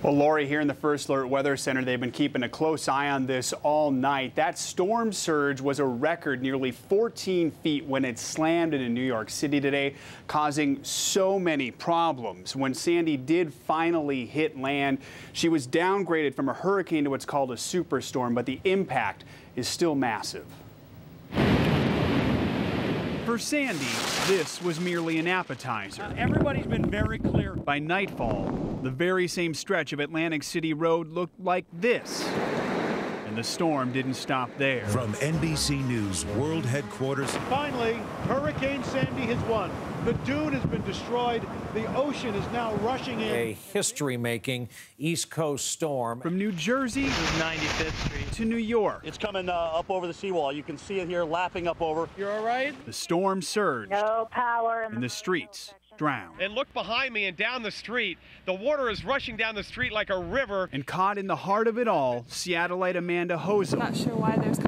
Well, Lori, here in the First Alert Weather Center, they've been keeping a close eye on this all night. That storm surge was a record nearly 14 feet when it slammed into New York City today, causing so many problems. When Sandy did finally hit land, she was downgraded from a hurricane to what's called a superstorm, but the impact is still massive. For Sandy, this was merely an appetizer. Everybody's been very clear. By nightfall, the very same stretch of Atlantic City Road looked like this. And the storm didn't stop there. From NBC News World Headquarters. Finally, Hurricane Sandy has won. The dune has been destroyed. The ocean is now rushing in. A history-making East Coast storm. From New Jersey 95th Street to New York. It's coming up over the seawall. You can see it here lapping up over. You're all right? The storm surged. No power. And the streets drowned. And look behind me and down the street. The water is rushing down the street like a river. And caught in the heart of it all, Seattleite Amanda Hosel. Not sure why there's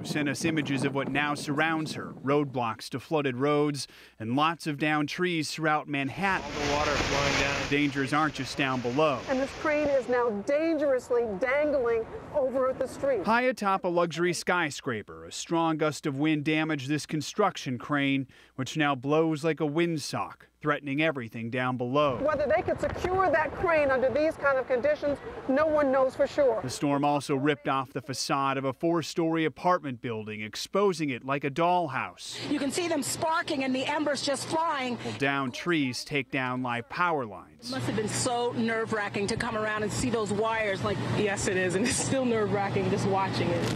who sent us images of what now surrounds her. Roadblocks to flooded roads and lots of downed trees throughout Manhattan. All the water flowing down. Dangers aren't just down below. And this crane is now dangerously dangling over the street. High atop a luxury skyscraper, a strong gust of wind damaged this construction crane, which now blows like a windsock, threatening everything down below. Whether they could secure that crane under these kind of conditions, no one knows for sure. The storm also ripped off the facade of a 4-story apartment building, exposing it like a dollhouse. You can see them sparking and the embers just flying. While downed trees take down live power lines. It must have been so nerve-wracking to come around and see those wires. Like, yes, it is, and it's still nerve-wracking just watching it.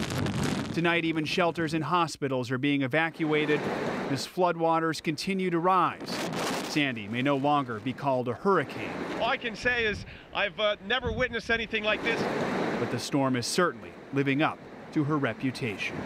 Tonight, even shelters and hospitals are being evacuated as floodwaters continue to rise. Sandy may no longer be called a hurricane. All I can say is I've never witnessed anything like this. But the storm is certainly living up to her reputation.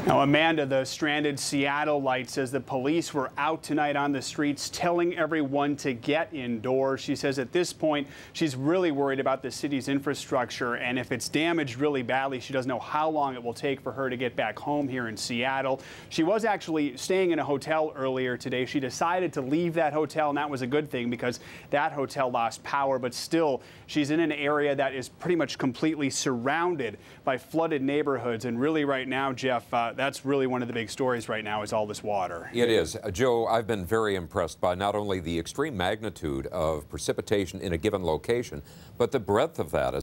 Now, Amanda, the stranded Seattleite, says the police were out tonight on the streets telling everyone to get indoors. She says at this point, she's really worried about the city's infrastructure, and if it's damaged really badly, she doesn't know how long it will take for her to get back home here in Seattle. She was actually staying in a hotel earlier today. She decided to leave that hotel, and that was a good thing because that hotel lost power, but still, she's in an area that is pretty much completely surrounded by flooded neighborhoods, and really right now, Jeff, that's really one of the big stories right now is all this water. It is. Joe, I've been very impressed by not only the extreme magnitude of precipitation in a given location, but the breadth of that.